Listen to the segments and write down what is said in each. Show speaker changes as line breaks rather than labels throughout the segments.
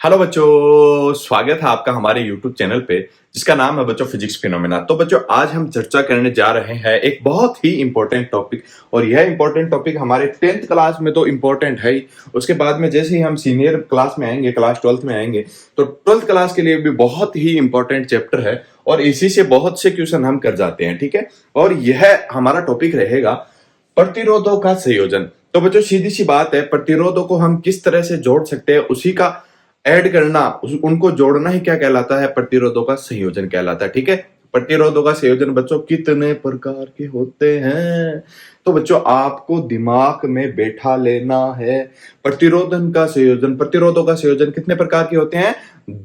Hello बच्चों, स्वागत है आपका हमारे YouTube चैनल पे जिसका नाम है बच्चों फिजिक्स फिनोमेना। तो बच्चों आज हम चर्चा करने जा रहे हैं एक बहुत ही इंपॉर्टेंट टॉपिक। और यह इंपॉर्टेंट टॉपिक हमारे 10th क्लास में तो इंपॉर्टेंट है ही। उसके बाद में जैसे ही हम सीनियर क्लास में आएंगे, क्लास 12th में आएंगे, तो 12th क्लास के लिए भी बहुत ही इंपॉर्टेंट चैप्टर है और इसी से बहुत से क्वेश्चन हम कर जाते हैं। ठीक है, और यह हमारा टॉपिक रहेगा प्रतिरोधों का संयोजन। तो बच्चों सीधी सी बात है, प्रतिरोधों को हम किस तरह से जोड़ सकते हैं उसी का ऐड करना, उनको जोड़ना ही क्या कहलाता है, प्रतिरोधों का संयोजन कहलाता है। ठीक है, प्रतिरोधों का संयोजन बच्चों कितने प्रकार के होते हैं, तो बच्चों आपको दिमाग में बैठा लेना है। प्रतिरोधों का संयोजन कितने प्रकार के होते हैं?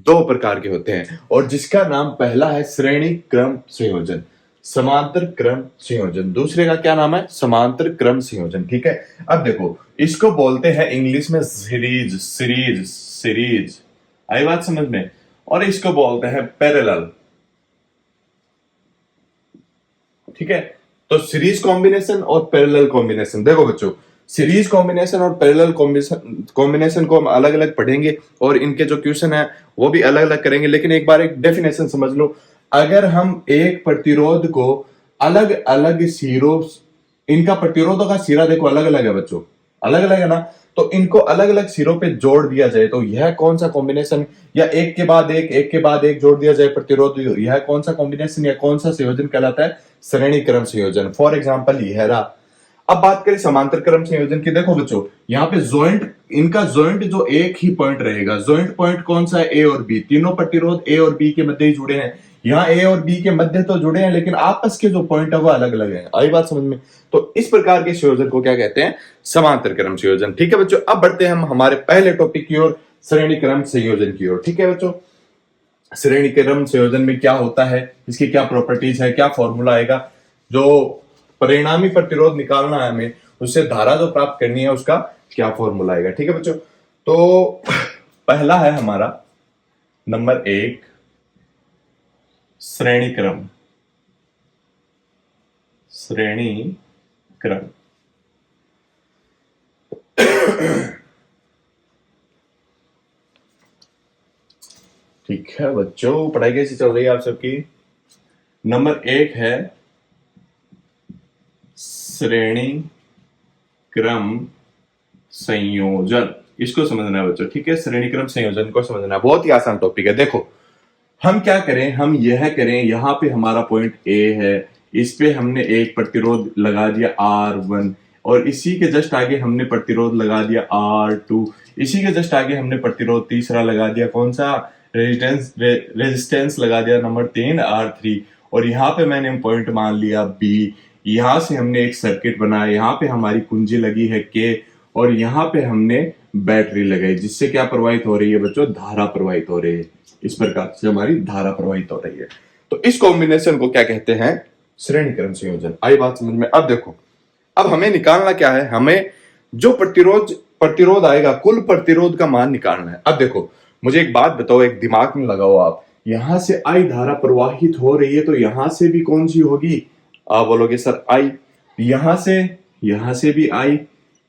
2 प्रकार के होते हैं, और जिसका नाम पहला है श्रेणी क्रम संयोजन, समांतर क्रम संयोजन। दूसरे का क्या नाम है? समांतर क्रम संयोजन। ठीक है, अब देखो इसको बोलते हैं इंग्लिश में सीरीज सीरीज सीरीज, आई बात समझ में। और इसको बोलते हैं पैरेलल। ठीक है, तो सीरीज कॉम्बिनेशन और पैरेलल कॉम्बिनेशन। देखो बच्चों, सीरीज कॉम्बिनेशन और पैरेलल कॉम्बिनेशन को हम अलग अलग पढ़ेंगे और इनके जो क्वेश्चन है वो भी अलग अलग करेंगे। लेकिन एक बार एक डेफिनेशन समझ लो, अगर हम एक प्रतिरोध को अलग अलग सिरों, इनका प्रतिरोधों का सिरा देखो अलग अलग है बच्चों, अलग अलग है ना, तो इनको अलग अलग सिरों पे जोड़ दिया जाए तो यह कौन सा कॉम्बिनेशन, या एक के बाद एक जोड़ दिया जाए प्रतिरोध, यह कौन सा कॉम्बिनेशन या कौन सा संयोजन कहलाता है? श्रेणी क्रम संयोजन। फॉर एग्जांपल यह रहा। अब बात करें समांतर क्रम संयोजन की, देखो बच्चों यहाँ पे जॉइंट, इनका जॉइंट जो एक ही पॉइंट रहेगा, जॉइंट पॉइंट कौन सा है? ए और बी। तीनों प्रतिरोध ए और बी के मध्य ही जुड़े हैं। यहाँ ए और बी के मध्य तो जुड़े हैं लेकिन आपस के जो पॉइंट है वो अलग अलग है। आई बात समझ में? तो इस प्रकार के संयोजन को क्या कहते हैं? समांतर क्रम संयोजन। ठीक है बच्चों, अब बढ़ते हैं हम हमारे पहले टॉपिक की ओर, श्रेणी क्रम संयोजन की ओर। ठीक है बच्चों, श्रेणी क्रम संयोजन में क्या होता है, इसकी क्या प्रॉपर्टीज है, क्या फॉर्मूला आएगा, जो परिणामी प्रतिरोध निकालना है हमें, उससे धारा जो प्राप्त करनी है उसका क्या फॉर्मूला आएगा। ठीक है बच्चों, तो पहला है हमारा नंबर 1 श्रेणी क्रम। श्रेणी क्रम ठीक है बच्चों, पढ़ाई कैसी चल रही है आप सबकी? नंबर 1 है श्रेणी क्रम संयोजन, इसको समझना है बच्चों। ठीक है, श्रेणी क्रम संयोजन को समझना है, बहुत ही आसान टॉपिक है। देखो हम क्या करें, हम यह करें, यहां पे हमारा पॉइंट ए है, इस पे हमने एक प्रतिरोध लगा दिया R1, और इसी के जस्ट आगे हमने प्रतिरोध लगा दिया R2, इसी के जस्ट आगे हमने प्रतिरोध तीसरा लगा दिया, कौन सा? रेजिस्टेंस लगा दिया नंबर 3 R3, और यहाँ पे मैंने पॉइंट मान लिया B। यहां से हमने एक सर्किट बनाया, यहाँ पे हमारी कुंजी लगी है K, और यहाँ पे हमने बैटरी लगाई, जिससे क्या प्रवाहित हो रही है बच्चों? धारा प्रवाहित हो रही है। इस प्रकार से हमारी धारा प्रवाहित हो रही है। तो इस कॉम्बिनेशन को क्या कहते हैं? श्रेणी क्रम संयोजन। आई बात समझ में? अब देखो, अब हमें निकालना क्या है, हमें जो प्रतिरोध आएगा, कुल प्रतिरोध का मान निकालना है। अब देखो मुझे एक बात बताओ, एक दिमाग में लगाओ आप, यहां से आई धारा प्रवाहित हो रही है तो यहां से भी कौन सी होगी? आप बोलोगे सर आई। यहां से भी आई,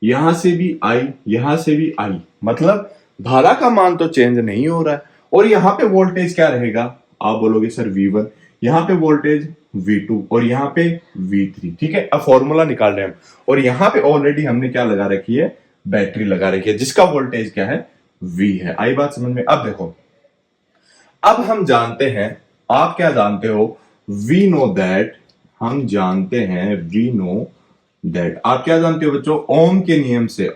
यहां से भी आई, यहां से भी आई, मतलब धारा का मान तो चेंज नहीं हो रहा है। और यहां पे वोल्टेज क्या रहेगा? आप बोलोगे सर V1, यहां पे वोल्टेज V2 और यहां पे V3। ठीक है, अब फॉर्मूला निकाल रहे हैं हम, और यहां पे ऑलरेडी हमने क्या लगा रखी है? बैटरी लगा रखी है, जिसका वोल्टेज क्या है? V है। आई बात समझ में? अब देखो, अब हम जानते हैं, आप क्या जानते हो? वी नो दैट, हम जानते हैं, वी नो दैट, आप क्या जानते हो बच्चों? ओम के नियम से,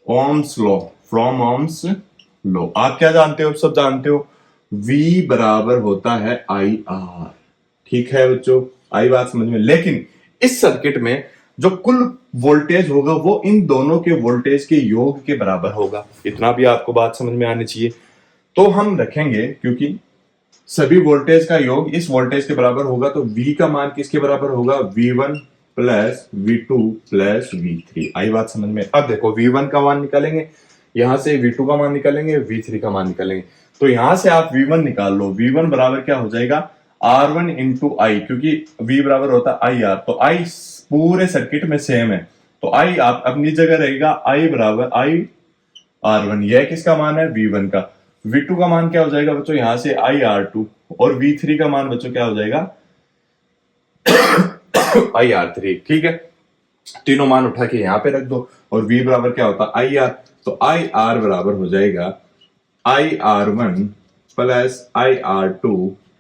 Ohm's law, from Ohm's law, आप क्या जानते हो? सब जानते हो, V बराबर होता है IR। ठीक है बच्चों, आई बात समझ में? लेकिन इस सर्किट में जो कुल वोल्टेज होगा वो इन दोनों के वोल्टेज के योग के बराबर होगा। इतना भी आपको बात समझ में आनी चाहिए। तो हम रखेंगे, क्योंकि सभी वोल्टेज का योग इस वोल्टेज के बराबर होगा, तो V का मान किसके बराबर होगा? V1 plus V2 plus V3। आई बात समझ में? अब देखो V1 का मान निकालेंगे, यहां से V2 का मान निकालेंगे, V3 का मान निकालेंगे, तो यहां से आप V1 निकाल लो। V1 बराबर क्या हो जाएगा? R1 इंटू आई, क्योंकि V बराबर होता है IR, तो I पूरे सर्किट में सेम है, तो I आप अपनी जगह रहेगा, I बराबर I R1, यह किसका मान है? V1 का। V2 का मान क्या हो जाएगा बच्चों? यहां से IR2, और V3 का मान बच्चों क्या हो जाएगा? IR3। ठीक है, तीनों मान उठा के यहां पे रख दो, और V बराबर क्या होता है? IR। तो IR बराबर हो जाएगा IR1 plus IR2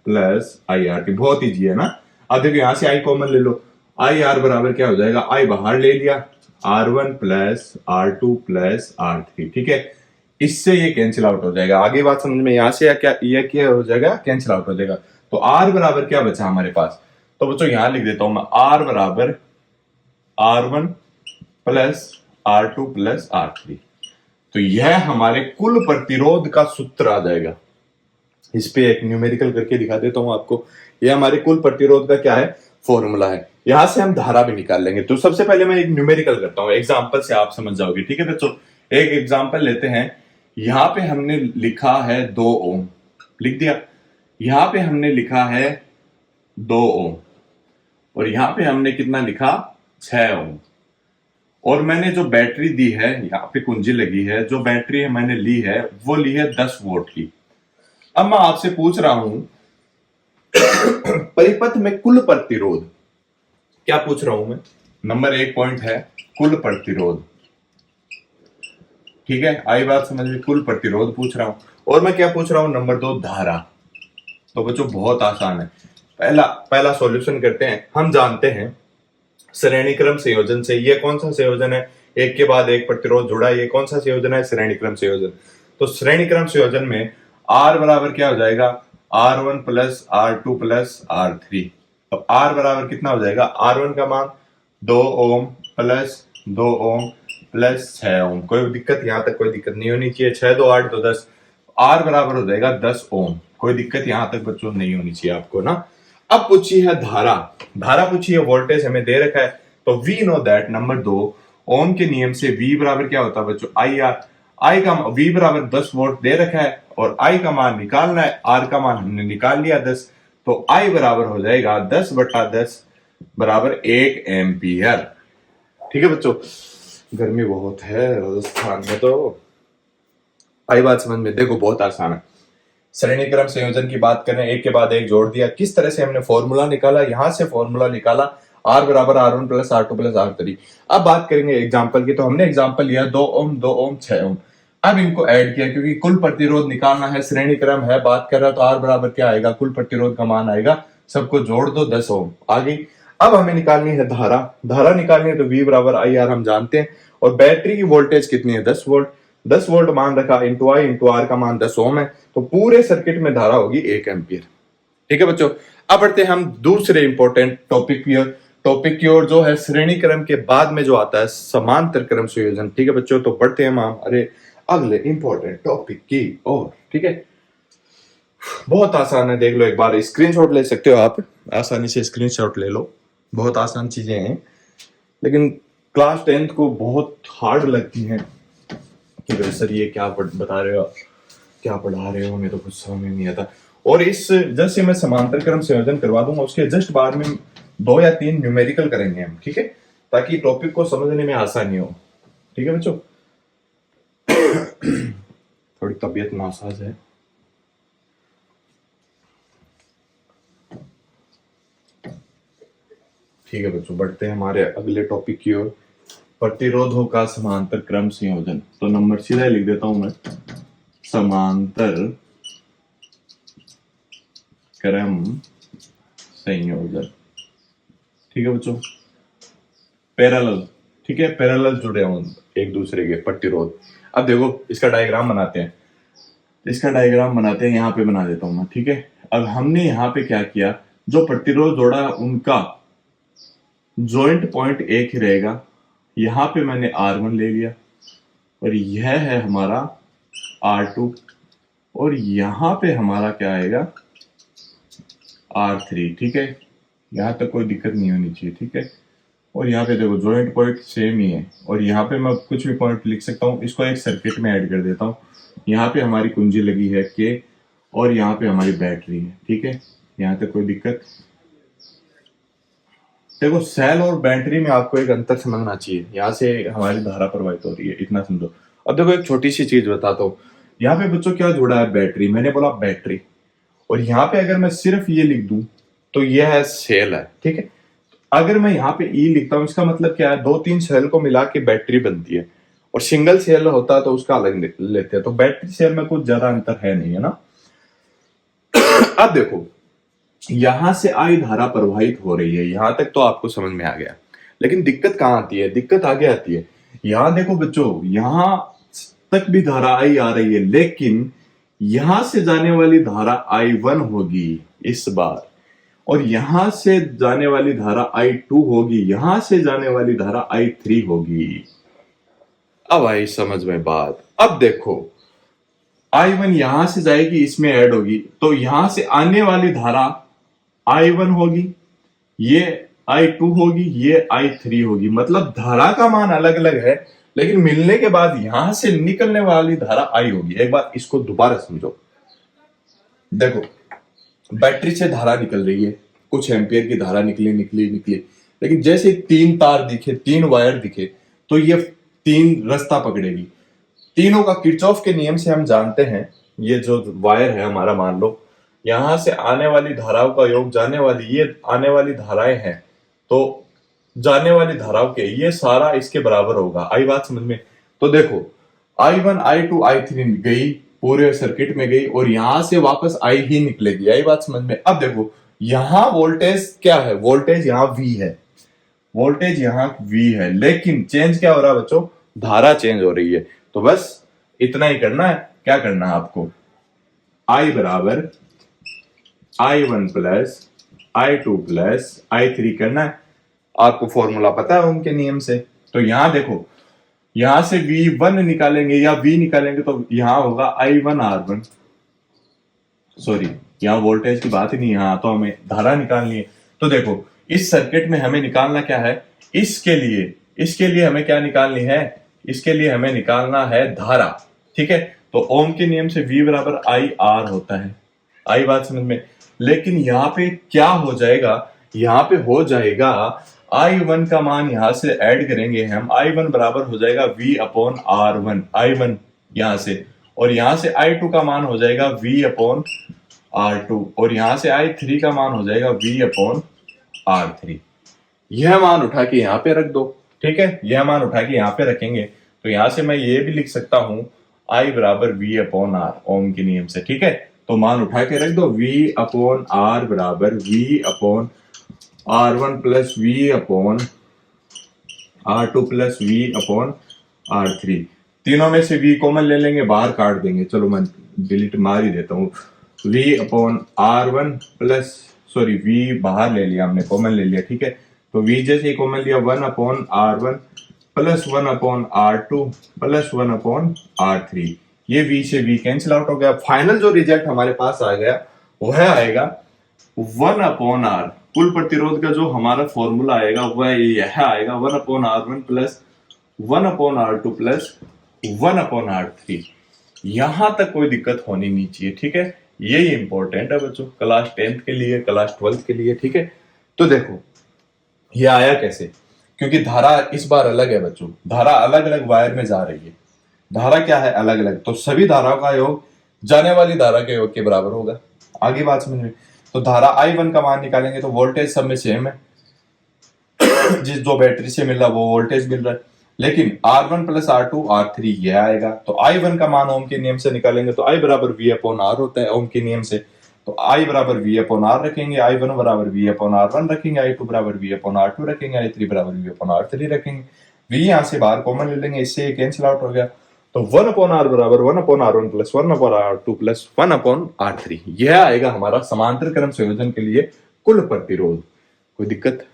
plus IR3। बहुत ईजी है ना। अब देखो यहां से I कॉमन ले लो, IR बराबर क्या हो जाएगा? I बाहर ले लिया, R1 plus R2 plus R3। ठीक है, इससे ये कैंसिल आउट हो जाएगा। आगे बात समझ में यहाँ से या क्या हो जाएगा? कैंसिल आउट हो जाएगा। तो R बराबर क्या बचा हमारे पास? तो बच्चों यहां लिख देता हूं मैं, R बराबर R1 plus R2 plus R3। तो यह हमारे कुल प्रतिरोध का सूत्र आ जाएगा। इस पे एक न्यूमेरिकल करके दिखा देता हूं आपको। यह हमारे कुल प्रतिरोध का क्या है? फॉर्मूला है। यहां से हम धारा भी निकाल लेंगे। तो सबसे पहले मैं एक न्यूमेरिकल करता हूं, एग्जांपल से आप समझ जाओगे। ठीक है बच्चों, एक एग्जांपल लेते हैं। यहां पे हमने लिखा है 2 ओम, लिख दिया। यहां पे हमने लिखा है 2 ओम, और यहां पे हमने कितना लिखा? 6 ओम। और मैंने जो बैटरी दी है, यहाँ पे कुंजी लगी है, जो बैटरी मैंने ली है वो ली है 10 वोल्ट की। अब मैं आपसे पूछ रहा हूं परिपथ में कुल प्रतिरोध क्या पूछ रहा हूं मैं? नंबर 1 पॉइंट है कुल प्रतिरोध। ठीक है, आई बात समझ में? कुल प्रतिरोध पूछ रहा हूं। और मैं क्या पूछ रहा हूं? नंबर 2 धारा। तो बच्चों बहुत आसान है। पहला सॉल्यूशन करते हैं। हम जानते हैं श्रेणी क्रम संयोजन से, ये कौन सा संयोजन है? एक के बाद एक प्रतिरोध जुड़ा, ये कौन सा संयोजन है? श्रेणी क्रम संयोजन। तो श्रेणी क्रम संयोजन में R बराबर क्या हो जाएगा? R1 plus R2 plus R3। तो R बराबर कितना हो जाएगा? R1 का मान 2 ओम प्लस 2 ओम प्लस 6 ओम। कोई दिक्कत? यहां तक कोई दिक्कत नहीं होनी चाहिए। 6 2 8 2 10, R बराबर हो जाएगा 10 ओम। कोई दिक्कत यहां तक बच्चों नहीं होनी चाहिए आपको ना। अब पूछी है धारा। धारा पूछी है, वोल्टेज हमें दे रखा है। तो वी नो दैट नंबर 2 ओम के नियम से V बराबर क्या होता है बच्चों? IR। I का V बराबर 10 वोल्ट दे रखा है, और I का मान निकालना है। R का मान हमने निकाल लिया 10। तो I बराबर हो जाएगा 10/10 बराबर 1 एम्पियर। ठीक है बच्चों, गर्मी बहुत है राजस्थान में। तो आई बात समझ में? देखो बहुत आसान है। श्रेणी क्रम संयोजन की बात करें, एक के बाद एक जोड़ दिया। किस तरह से हमने फॉर्मूला निकाला? यहां से फॉर्मूला निकाला, R बराबर R1 plus R2 plus R3। अब बात करेंगे एग्जाम्पल की। तो हमने एग्जाम्पल लिया 2 ओम 2 ओम 6 ओम। अब इनको ऐड किया, क्योंकि कुल प्रतिरोध निकालना है, श्रेणी क्रम है बात कर रहा है। तो R बराबर क्या आएगा? कुल प्रतिरोध का मान आएगा, सबको जोड़ दो, 10 ओम आ गई। अब हमें निकालनी है धारा। धारा निकालनी है तो V बराबर IR हम जानते हैं, और बैटरी की वोल्टेज कितनी है? 10 वोल्ट। 10 वोल्ट मान रखा, इंटू आई इंटू आर का मान 10 ओम है। तो पूरे सर्किट में धारा होगी 1 एम्पियर। ठीक है बच्चों, अब बढ़ते हैं हम दूसरे इंपॉर्टेंट टॉपिक की ओर, जो है श्रेणी क्रम के बाद में जो आता है समांतर क्रम संयोजन। ठीक है बच्चों, तो बढ़ते हैं हम अरे अगले इंपॉर्टेंट टॉपिक की ओर। ठीक है, बहुत आसान है, देख लो एक बार। स्क्रीनशॉट ले सकते हो आप, आसानी से स्क्रीनशॉट ले लो। बहुत आसान चीजें हैं, लेकिन क्लास 10th को बहुत हार्ड लगती हैं कि भाई सर ये क्या बता रहे हो, क्या पढ़ा रहे हो, हमें तो कुछ समझ में नहीं आता। और इस जैसे मैं समांतर क्रम संयोजन करवा दूंगा, उसके जस्ट बाद में 2 या 3 न्यूमेरिकल करेंगे हम। ठीक है, ताकि टॉपिक को समझने में आसानी हो। ठीक है बच्चों, थोड़ी तबीयत नासाज है। ठीक है बच्चों, बढ़ते हैं हमारे अगले टॉपिक की ओर, प्रतिरोधों का समांतर क्रम संयोजन। तो नंबर सीधा लिख देता हूं मैं, समांतर क्रम संयोजन। ठीक है बच्चों, पैरेलल। ठीक है, पैरेलल जुड़े हों एक दूसरे के प्रतिरोध। अब देखो इसका डायग्राम बनाते हैं। इसका डायग्राम बनाते हैं, यहां पे बना देता हूं मैं। ठीक है, अब हमने यहां पे क्या किया, जो प्रतिरोध जोड़ा उनका जॉइंट पॉइंट एक ही रहेगा। यहां पे मैंने R1 ले लिया, और यह है हमारा R2, और यहां पे हमारा क्या आएगा? R3। ठीक है, यहां तक कोई दिक्कत नहीं होनी चाहिए। ठीक है, और यहाँ पे देखो जॉइंट पॉइंट सेम ही है, और यहाँ पे मैं कुछ भी पॉइंट लिख सकता हूँ। इसको एक सर्किट में ऐड कर देता हूँ। यहाँ पे हमारी कुंजी लगी है K, और यहाँ पे हमारी बैटरी है। ठीक है, यहाँ तक कोई दिक्कत? देखो सेल और बैटरी में आपको एक अंतर समझना चाहिए। यहाँ से हमारी धारा प्रवाहित हो रही है, इतना समझो। अब देखो एक छोटी सी चीज बताता हूँ, यहाँ पे बच्चों क्या जुड़ा है, बैटरी, मैंने बोला बैटरी, और यहाँ पे अगर मैं सिर्फ ये लिख दूं तो ये है सेल है, ठीक है। अगर मैं यहाँ पे ई लिखता हूँ इसका मतलब क्या है, दो तीन सेल को मिला के बैटरी बनती है, और सिंगल सेल होता है तो उसका अलग लेते हैं, तो बैटरी सेल में कुछ ज्यादा अंतर है नहीं, है ना। अब देखो यहां से आई धारा प्रवाहित हो रही है, यहां तक तो आपको समझ में आ गया, लेकिन दिक्कत कहां आती है, दिक्कत आगे आती है। यहां देखो बच्चों, यहां तक भी धारा आई आ रही है, लेकिन यहां से जाने वाली धारा I1 होगी इस बार, और यहां से जाने वाली धारा I2 होगी, यहां से जाने वाली धारा I3 होगी। अब आई समझ में बात। अब देखो I1 यहां से जाएगी, इसमें ऐड होगी, तो यहां से आने वाली धारा I1 होगी, ये I2 होगी, ये I3 होगी, मतलब धारा का मान अलग अलग है, लेकिन मिलने के बाद यहां से निकलने वाली धारा I होगी। एक बात इसको दोबारा समझो, देखो बैटरी से धारा निकल रही है, कुछ एम्पियर की धारा निकली निकली निकली, लेकिन जैसे तीन तार दिखे, तीन वायर दिखे, तो ये तीन रास्ता पकड़ेगी। तीनों का किरचॉफ के नियम से हम जानते हैं, ये जो वायर है हमारा, मान लो यहां से आने वाली धाराओं का योग, जाने वाली, ये आने वाली धाराएं हैं, तो जाने वाली धाराओं के ये सारा इसके बराबर होगा। आई बात समझ में। तो देखो I1 I2 I3 गई, पूरे सर्किट में गई, और यहां से वापस I ही निकलेगी। आई बात समझ में। अब देखो यहां वोल्टेज क्या है, वोल्टेज यहां V है, वोल्टेज यहां V है, लेकिन चेंज क्या हो रहा है बच्चों, धारा चेंज हो रही है। तो बस इतना ही करना है। क्या करना है आपको, I बराबर I1 plus I2 plus I3 करना है। आपको फॉर्मूला पता है उनके नियम से। तो यहां देखो, यहां से V1 निकालेंगे या V निकालेंगे तो यहां होगा I1 R1, सॉरी यहां वोल्टेज की बात ही नहीं, यहां तो हमें धारा निकालनी है। तो देखो इस सर्किट में हमें निकालना क्या है, इसके लिए हमें क्या निकालनी है, इसके लिए हमें निकालना है धारा, ठीक है। तो ओम के नियम से V बराबर आई आर होता है। आई बात समझ में। लेकिन यहाँ पे क्या हो जाएगा, यहाँ पे हो जाएगा I1 का मान यहां से ऐड करेंगे हम, I1 बराबर हो जाएगा V अपॉन R1, I1 यहां से, और यहां से I2 का मान हो जाएगा V अपॉन R2, और यहां से I3 का मान हो जाएगा V अपॉन R3। यह मान उठा के यहां पे रख दो, ठीक है। यह मान उठा के यहां पे रखेंगे तो यहां से मैं ये भी लिख सकता हूं I बराबर V अपॉन R, ओम के नियम से, ठीक है। तो मान उठा के रख दो, V अपॉन R बराबर V upon R1 plus V upon R2 plus V upon R3। तीनों में से V कॉमन ले लेंगे, बाहर काट देंगे, चलो मैं डिलीट मार ही देता हूँ। V upon R1 plus, sorry V बाहर ले लिया हमने, कॉमन ले लिया, ठीक है। तो V जैसे ही कॉमन लिया, 1 upon R1 plus 1 upon R2 plus 1 upon R3। ये V से V कैंसिल आउट हो गया। फाइनल जो रिजल्ट हमारे पास आ गया वह आएगा 1 अपॉन R, कुल प्रतिरोध का जो हमारा फॉर्मूला आएगा वह यह आएगा 1 upon R1 plus 1 upon R2 plus 1 upon R3। यहां तक कोई दिक्कत होनी नहीं चाहिए, ठीक है। यही इंपॉर्टेंट है बच्चों, क्लास 10th के लिए, क्लास 12th के लिए, ठीक है। तो देखो ये आया कैसे, क्योंकि धारा इस बार अलग है बच्चों, धारा अलग अलग वायर में जा रही है। धारा क्या है, अलग अलग, तो सभी धाराओं का योग जाने वाली धारा के योग के बराबर होगा। आगे बात समझ में। तो धारा I1 का मान निकालेंगे तो वोल्टेज सब में सेम है, जिस जो बैटरी से मिल रहा वो वोल्टेज मिल रहा है, लेकिन R1 प्लस R2 R3 ये आएगा। तो I1 का मान ओम के नियम से निकालेंगे तो I बराबर V अपॉन R होता है ओम के नियम से। तो I बराबर V अपॉन R रखेंगे, I1 बराबर V अपॉन R1 रखेंगे, I2 बराबर V अपॉन R2 रखेंगे, I3 बराबर V अपॉन R3 रखेंगे। V यहां से बाहर कॉमन ले लेंगे, इससे कैंसिल आउट हो गया। तो 1 अपॉन R बराबर 1 upon R1 plus 1 upon R2 plus 1 upon R3। यह आएगा हमारा समांतर क्रम संयोजन के लिए कुल प्रतिरोध। कोई दिक्कत?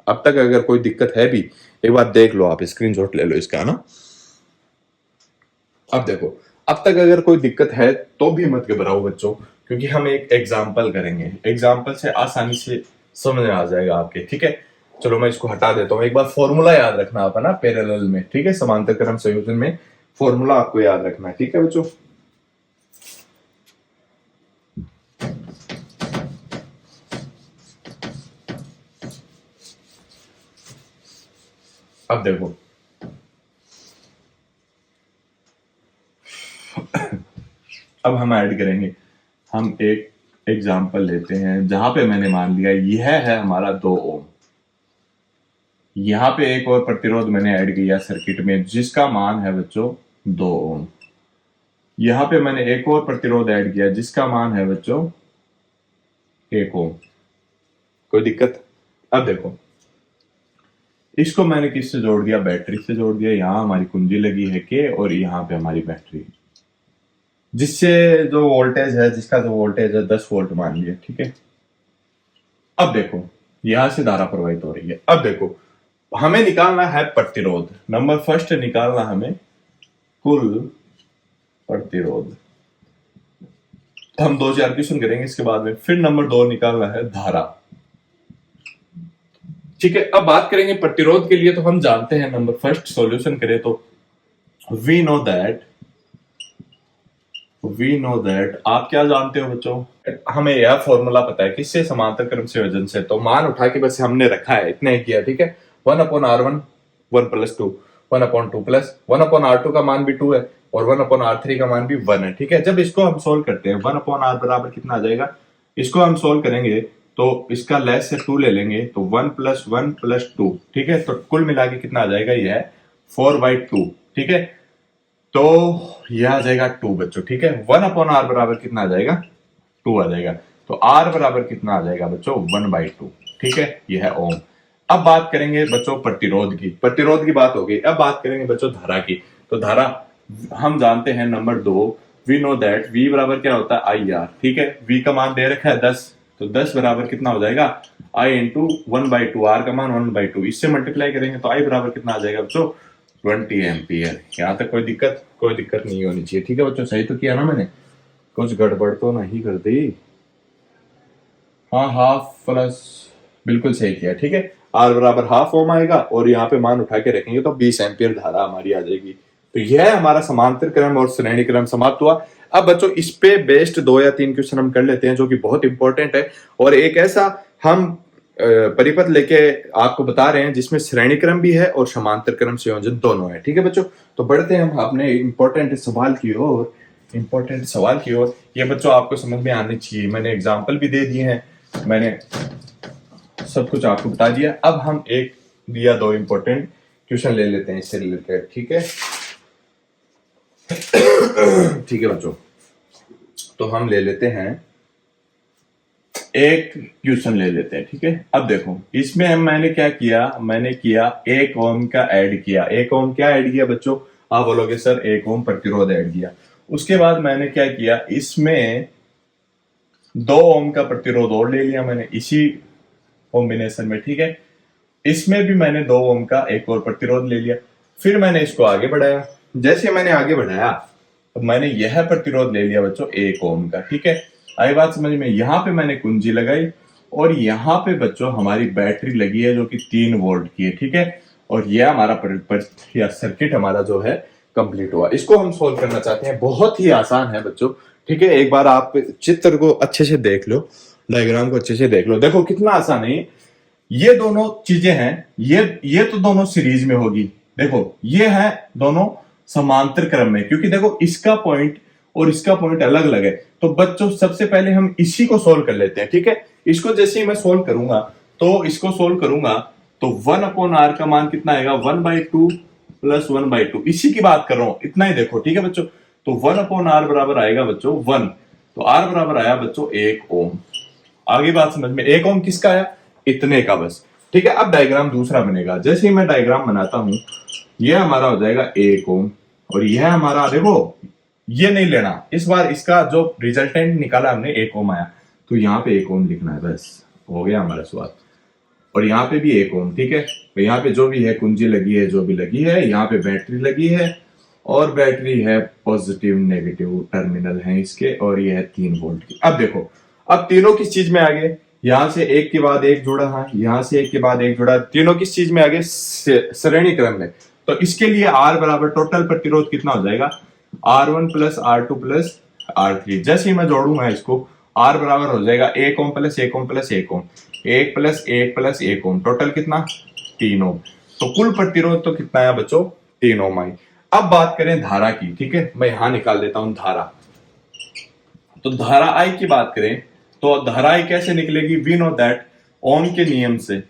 अब तक अगर कोई दिक्कत है भी, एक बार देख लो, आप स्क्रीनशॉट ले लो इसका ना। अब देखो, अब तक अगर कोई दिक्कत है तो भी मत घबराओ बच्चों, क्योंकि हम एक एग्जाम्पल करेंगे, एग्जाम्पल से आसानी से समझ आ जाएगा आपके, ठीक है। चलो मैं इसको हटा देता हूं। एक बार फॉर्मूला याद रखना आप, है ना, पैरेलल में, ठीक है, समांतर क्रम संयोजन में फॉर्मूला आपको याद रखना है, ठीक है बच्चों। अब देखो अब हम ऐड करेंगे। हम एक एग्जाम्पल लेते हैं जहां पे मैंने मान लिया यह है हमारा 2 ओम। यहां पे एक और प्रतिरोध मैंने ऐड किया सर्किट में जिसका मान है बच्चों 2 ओम। यहां पे मैंने एक और प्रतिरोध ऐड किया जिसका मान है बच्चों 1 ओम। कोई दिक्कत? अब देखो, इसको मैंने किससे जोड़ दिया? बैटरी से जोड़ दिया। यहां हमारी कुंजी लगी है के और यहां पे हमारी बैटरी, जिससे जो वोल्टेज है, जिसका जो वोल्टेज है 10 वोल्ट मान लिया, ठीक है। अब देखो, यहां से धारा प्रवाहित हो रही है। अब देखो, हमें निकालना है प्रतिरोध। नंबर फर्स्ट निकालना हमें कुल प्रतिरोध। हम 2 क्वेश्चन करेंगे इसके बाद में। फिर नंबर 2 निकालना है धारा, ठीक है। अब बात करेंगे प्रतिरोध के लिए, तो हम जानते हैं नंबर फर्स्ट सॉल्यूशन करें तो वी नो दैट आप क्या जानते हो बच्चों? हमें यह फॉर्मूला पता है किससे? समांतर क्रम संयोजन से। तो मान उठा के बस हमने रखा है, इतना ही किया, ठीक है। 1/R1 1 + 2, 1/2 प्लस 1/R2 का मान भी 2 है और 1/R3 का मान भी 1 है, ठीक है। जब इसको हम सोल्व करते हैं 1/R बराबर कितना आ जाएगा? इसको हम सोल्व करेंगे तो इसका लेस से 2 ले लेंगे तो 1 + 1 + 2, ठीक है। तो कुल मिला के कितना आ जाएगा? यह है 4/2, ठीक है। तो यह आ जाएगा 2 बच्चों, ठीक है। 1/R बराबर कितना आ जाएगा? 2 आ जाएगा। तो R बराबर कितना आ जाएगा बच्चों? 1/2, ठीक है। यह है ओम। अब बात करेंगे बच्चों प्रतिरोध की। प्रतिरोध की बात हो गई। अब बात करेंगे बच्चों धारा की। तो धारा हम जानते हैं number 2, we know that V बराबर क्या होता है? IR, ठीक है। V का मान दे रखा है 10, तो 10 बराबर कितना हो जाएगा? I × 1/2, R का मान 1/2। इससे मल्टीप्लाई करेंगे तो I बराबर कितना आ जाएगा बच्चों? 20 एम्पियर। यहां तक कोई दिक्कत नहीं होनी चाहिए, ठीक है बच्चों। सही तो किया ना मैंने? कुछ गड़बड़ तो नहीं कर दी? हाँ, हाफ प्लस, बिल्कुल सही किया, ठीक है। R बराबर ½ ओम आएगा और यहाँ पे मान उठा के रखेंगे तो 20 एम्पियर धारा हमारी आ जाएगी। तो यह हमारा समांतर क्रम और श्रेणी क्रम समाप्त हुआ। अब बच्चों इस पे बेस्ड 2 या 3 क्वेश्चन हम कर लेते हैं जो कि बहुत इंपॉर्टेंट है, और एक ऐसा हम परिपथ लेके आपको बता रहे हैं जिसमें श्रेणी क्रम भी है और समांतर क्रम संयोजन दोनों है, ठीक है बच्चों। तो बढ़ते हैं हम अपने इंपॉर्टेंट सवाल की ओर। ये बच्चों आपको समझ में आने चाहिए। मैंने एग्जाम्पल भी दे दिए हैं, मैंने सब कुछ आपको बता दिया। अब हम 1 या 2 इंपॉर्टेंट क्वेश्चन ले लेते हैं इससे रिलेटेड, ठीक है। ठीक है बच्चों, तो हम ले लेते हैं एक क्वेश्चन ले लेते हैं, ठीक है। अब देखो इसमें मैंने क्या किया? मैंने किया 1 ओम का ऐड किया। 1 ओम क्या ऐड किया बच्चों? आप बोलोगे सर 1 ओम प्रतिरोध ऐड किया। उसके बाद मैंने क्या किया? इसमें 2 ओम का प्रतिरोध और ले लिया मैंने इसी कॉम्बिनेशन में, ठीक है। इसमें भी मैंने 2 ओम का एक और प्रतिरोध ले लिया। फिर मैंने इसको आगे बढ़ाया। जैसे मैंने आगे बढ़ाया तो मैंने यह प्रतिरोध ले लिया बच्चों 1 ओम का, ठीक है। आई बात समझ में? यहां पे मैंने कुंजी लगाई और यहां पे बच्चों हमारी बैटरी लगी है जो कि 3 वोल्ट की है, ठीक है। और यह हमारा या सर्किट हमारा जो है कंप्लीट हुआ। इसको हम सोल्व करना चाहते हैं। बहुत ही आसान है बच्चों, ठीक है। एक बार आप चित्र को अच्छे से देख लो, डायग्राम को अच्छे से देख लो। देखो कितना आसान है। ये दोनों चीजें हैं, ये तो दोनों सीरीज में होगी। देखो ये है दोनों समांतर क्रम में, क्योंकि देखो इसका पॉइंट और इसका पॉइंट अलग अलग है। तो बच्चों सबसे पहले हम इसी को सोल्व कर लेते हैं, ठीक है। इसको जैसे ही मैं सोल्व करूंगा तो 1/R का मान कितना आएगा? 1/2 + 1/2। इसी की बात कर रहा हूं, इतना ही देखो, ठीक है बच्चों। तो 1/R बराबर आएगा बच्चों 1। तो R बराबर आया बच्चों 1 ओम। आगे बात समझ में? 1 ओम किसका आया? इतने का, बस, ठीक है। अब डायग्राम दूसरा बनेगा। जैसे ही मैं डायग्राम बनाता हूं, यह हमारा हो जाएगा 1 ओम और यह हमारा, देखो ये नहीं लेना इस बार, इसका जो रिजल्टेंट निकाला हमने 1 ओम आया, तो यहाँ पे 1 ओम लिखना है, बस हो गया हमारा सवाल। और यहाँ पे भी 1 ओम, ठीक है। तो यहाँ पे जो भी है कुंजी लगी है, जो भी लगी है, यहाँ पे बैटरी लगी है और बैटरी है पॉजिटिव नेगेटिव टर्मिनल है इसके, और ये है 3 वोल्ट की। अब देखो, अब तीनों किस चीज में आ गए? यहां से एक के बाद एक जुड़ा है, यहां से एक के बाद एक जुड़ा, तीनों किस चीज में आ गए? श्रेणी क्रम में। तो इसके लिए R बराबर टोटल प्रतिरोध कितना हो जाएगा? R1 + R2 + R3। जैसे ही मैं जोड़ूंगा इसको, R बराबर हो जाएगा 1 ओम + 1 ओम + 1 ओम, 1 + 1 + 1 ओम, टोटल कितना? 3 ओम। तो कुल प्रतिरोध तो कितना है बच्चों? 3 ओम आई। अब बात करें धारा की, ठीक है। मैं यहां निकाल देता हूं धारा। तो धारा आई की बात करें तो धारा आई कैसे निकलेगी, वी नो दैट ओम के नियम से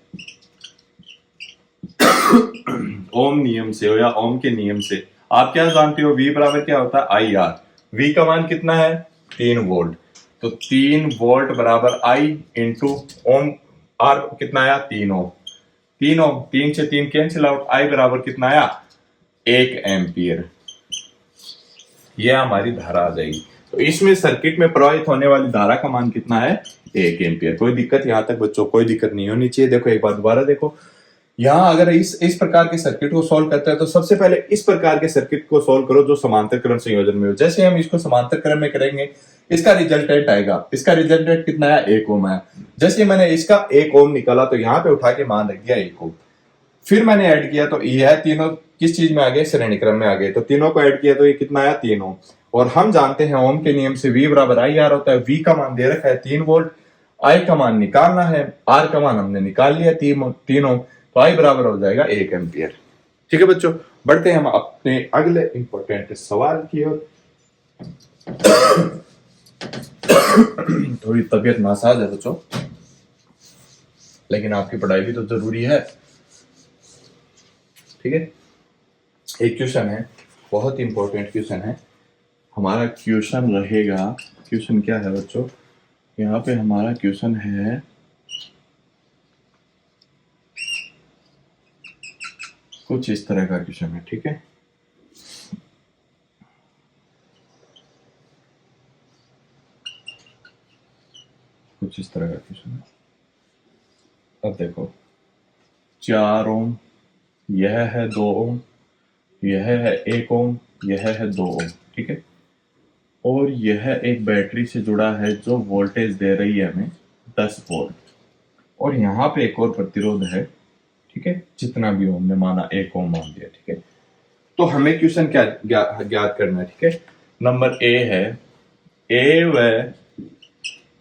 ओम नियम से या ओम के नियम से आप क्या जानते हो, V बराबर क्या होता है आई आर। V का मान कितना है 3 वोल्ट, तो 3 वोल्ट बराबर I इंटू ओम, आर कितना आया 3 ओम, 3 ओम 3 से 3 कैंसिल आउट, I बराबर कितना आया 1 एम्पियर। यह हमारी धारा आ जाएगी। तो इसमें सर्किट में प्रवाहित होने वाली धारा का मान कितना है 1 एम्पियर। कोई दिक्कत यहां तक बच्चों, कोई दिक्कत नहीं होनी चाहिए। देखो एक बार दोबारा देखो, यहाँ अगर इस प्रकार के सर्किट को सॉल्व करते हैं तो सबसे पहले इस प्रकार के सर्किट को सॉल्व करो जो समांतर क्रम संयोजन में हो। जैसे हम इसको समांतर क्रम में करेंगे, इसका रिजल्टेंट आएगा, इसका रिजल्टेंट कितना आया 1 ओम आया। जैसे मैंने इसका 1 ओम निकाला तो यहाँ पे उठा के मान रख दिया 1 ओम, फिर मैंने ऐड किया तो यह तीनों किस चीज में आ गए, श्रेणी क्रम में आ गए। तो तीनों को ऐड किया तो ये कितना आया 3 ओम। और हम जानते हैं ओम के नियम से V बराबर आई आर होता है। V का मान दे रखा है 3 वोल्ट, I का मान निकालना है, R का मान हमने निकाल लिया 3 ओम, तो I बराबर हो जाएगा 1 एम्पियर। ठीक है बच्चों, बढ़ते हैं हम अपने अगले इंपॉर्टेंट सवाल की ओर। थोड़ी तबीयत नासाज है बच्चों, लेकिन आपकी पढ़ाई भी तो जरूरी है। ठीक है, एक क्वेश्चन है, बहुत इंपॉर्टेंट क्वेश्चन है हमारा। क्वेश्चन रहेगा, क्वेश्चन क्या है बच्चों, यहाँ पे हमारा क्वेश्चन है कुछ इस तरह का क्वेश्चन है। ठीक है, कुछ इस तरह का क्वेश्चन है। अब देखो 4 ओम, यह है 2 ओम, यह है 1 ओम, यह है 2 ओम। ठीक है, और यह एक बैटरी से जुड़ा है जो वोल्टेज दे रही है हमें 10 वोल्ट, और यहाँ पे एक और प्रतिरोध है। ठीक है, जितना भी हमने माना 1 ओम मान दिया। ठीक है, तो हमें क्वेश्चन क्या ज्ञात करना है। ठीक है, नंबर ए है ए व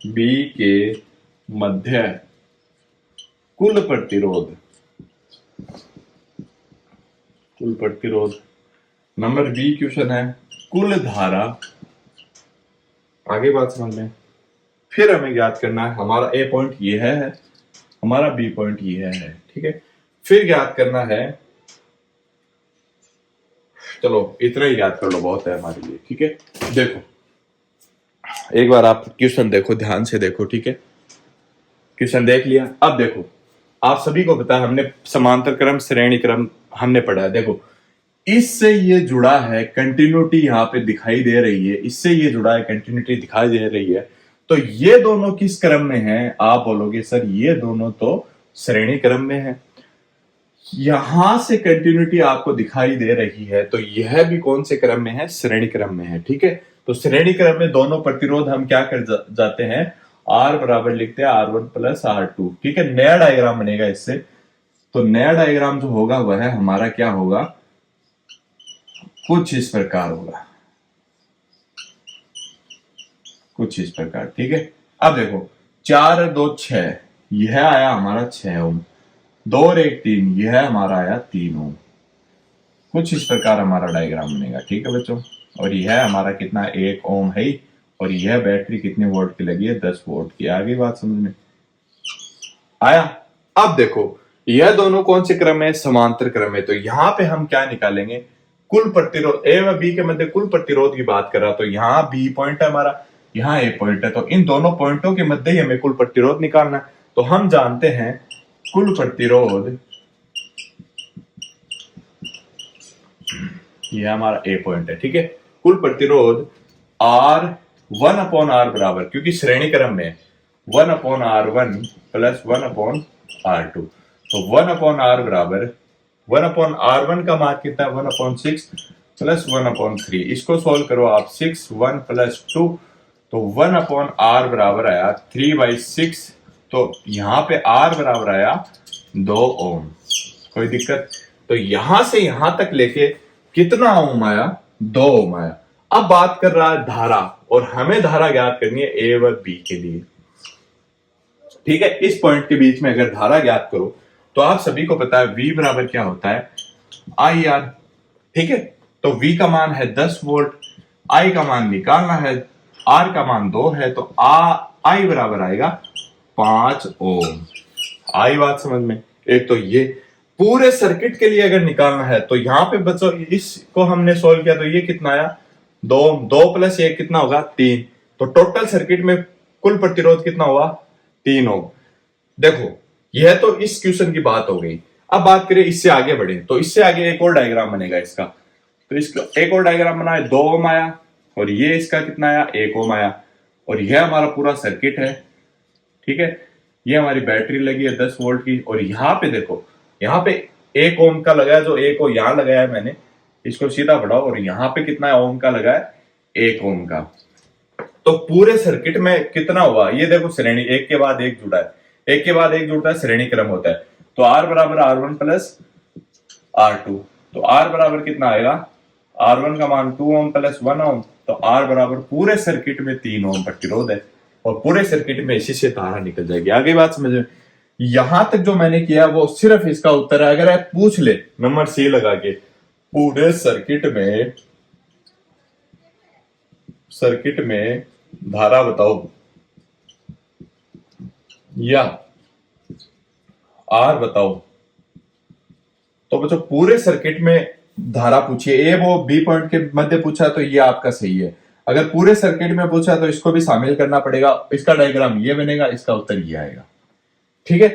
बी के मध्य कुल प्रतिरोध, कुल प्रतिरोध। नंबर बी क्वेश्चन है कुल धारा। आगे बात समझ में, फिर हमें ज्ञात करना है, हमारा ए पॉइंट ये है, हमारा बी पॉइंट ये है। ठीक है, फिर ज्ञात करना है, चलो इतना ही याद कर लो बहुत है हमारे लिए। ठीक है, देखो एक बार आप क्वेश्चन देखो, ध्यान से देखो। ठीक है, क्वेश्चन देख लिया। अब देखो आप सभी को पता है, हमने समांतर क्रम श्रेणी क्रम हमने पढ़ा है। देखो इससे ये जुड़ा है, कंटिन्यूटी यहाँ पे दिखाई दे रही है, इससे ये जुड़ा है, कंटिन्यूटी दिखाई दे रही है। तो ये दोनों किस क्रम में हैं? आप बोलोगे सर ये दोनों तो श्रेणी क्रम में है। यहां से कंटिन्यूटी आपको दिखाई दे रही है, तो यह भी कौन से क्रम में है? श्रेणी क्रम में है। ठीक है, तो श्रेणी क्रम में दोनों प्रतिरोध हम क्या कर जाते हैं, R बराबर लिखते हैं R1 प्लस R2। ठीक है, नया डायग्राम बनेगा इससे। तो नया डायग्राम जो होगा वह हमारा क्या होगा, कुछ इस प्रकार होगा, कुछ इस प्रकार। ठीक है, अब देखो 4 2 6, यह आया हमारा 6 ओम, 2 और 1 3, यह हमारा आया 3 ओम। कुछ इस प्रकार हमारा डायग्राम बनेगा। ठीक है बच्चों, और यह हमारा कितना 1 ओम है, और यह बैटरी कितने वोल्ट की लगी है, 10 वोल्ट की। आगे बात समझ में आया। अब देखो यह दोनों कौन से क्रम है, समांतर क्रम है। तो यहां पे हम क्या निकालेंगे, कुल प्रतिरोध। ए व बी के मध्य कुल प्रतिरोध की बात कर रहा, तो यहाँ बी पॉइंट है हमारा, यहाँ ए पॉइंट है, तो इन दोनों पॉइंटों के मध्य ही हमें कुल प्रतिरोध निकालना है। तो हम जानते हैं कुल प्रतिरोध, यह हमारा ए पॉइंट है। ठीक है, कुल प्रतिरोध R 1/R बराबर, क्योंकि श्रेणी क्रम में 1/R1 प्लस 1/R2, तो 1/R बराबर 1/R1 का मान कितना है 1/6 प्लस 1/3। इसको सोल्व करो आप, 6 1 प्लस 2, तो 1/R बराबर आया 3/6। तो यहाँ पे R बराबर आया 2 ओम। कोई दिक्कत? तो यहां से यहां तक लेके कितना ओम आया, 2 ओम आया। अब बात कर रहा है धारा, और हमें धारा ज्ञात करनी है ए व बी के लिए। ठीक है, इस पॉइंट के बीच में अगर धारा ज्ञात करो तो आप सभी को पता है V बराबर क्या होता है, IR। ठीक है, तो V का मान है 10 वोल्ट, I का मान निकालना है R का मान 2 है तो I बराबर आएगा 5 ओम। आई बात समझ में। एक तो ये पूरे सर्किट के लिए अगर निकालना है तो यहाँ पे बच्चों इसको हमने सोल्व किया तो ये कितना आया 2 प्लस 1 कितना होगा 3। तो टोटल सर्किट में कुल प्रतिरोध कितना हुआ 3 ओम। देखो यह तो इस क्वेश्चन की बात हो गई। अब बात करें इससे आगे बढ़े तो इससे आगे एक और डायग्राम बनेगा इसका। तो इसका एक और डायग्राम बना है 2 ओम आया और ये इसका कितना आया 1 ओम आया और यह हमारा पूरा सर्किट है। ठीक है, ये हमारी बैटरी लगी है 10 वोल्ट की और यहाँ पे देखो यहाँ पे 1 ओम का लगा है जो 1 को यहाँ लगाया है मैंने, इसको सीधा बढ़ाओ और यहाँ पे कितना ओम का लगा है 1 ओम का। तो पूरे सर्किट में कितना हुआ ये देखो श्रेणी एक के बाद एक जुड़ा है, एक के बाद एक जुड़ता है श्रेणी क्रम होता है। तो R बराबर R1 प्लस R2 तो R बराबर कितना आएगा R1 का मान 2 ओम प्लस 1 ओम तो R बराबर पूरे सर्किट में 3 ओम प्रतिरोध है और पूरे सर्किट में इसी से तारा निकल जाएगी। आगे बात समझ में। यहां तक जो मैंने किया वो सिर्फ इसका उत्तर है। अगर आप पूछ ले नंबर C लगा के पूरे सर्किट में धारा बताओ या R बताओ तो बच्चों पूरे सर्किट में धारा पूछिए। ए वो बी पॉइंट के मध्य पूछा तो ये आपका सही है। अगर पूरे सर्किट में पूछा तो इसको भी शामिल करना पड़ेगा। इसका डायग्राम ये बनेगा, इसका उत्तर ये आएगा। ठीक है,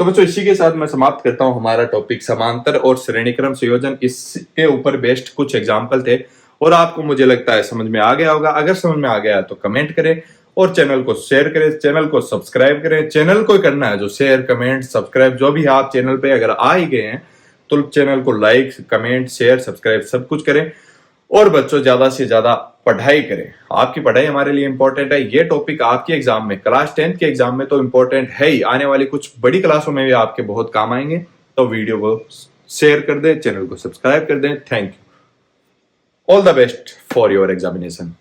तो बच्चों इसी के साथ मैं समाप्त करता हूं हमारा टॉपिक समांतर और श्रेणीक्रम संयोजन। इसके ऊपर बेस्ड कुछ एग्जाम्पल थे और आपको मुझे लगता है समझ में आ गया होगा। अगर समझ में आ गया तो कमेंट करें और चैनल को शेयर करें, चैनल को सब्सक्राइब करें। चैनल को करना है जो शेयर कमेंट सब्सक्राइब जो भी है, आप चैनल पे अगर आ ही गए हैं तो चैनल को लाइक कमेंट शेयर सब्सक्राइब सब कुछ करें। और बच्चों ज्यादा से ज्यादा पढ़ाई करें, आपकी पढ़ाई हमारे लिए इंपॉर्टेंट है। ये टॉपिक आपके एग्जाम में क्लास 10 के एग्जाम में तो इंपॉर्टेंट है ही, आने वाली कुछ बड़ी क्लासों में भी आपके बहुत काम आएंगे। तो वीडियो को शेयर कर दें, चैनल को सब्सक्राइब कर दें। Thank you, all the best for your examination.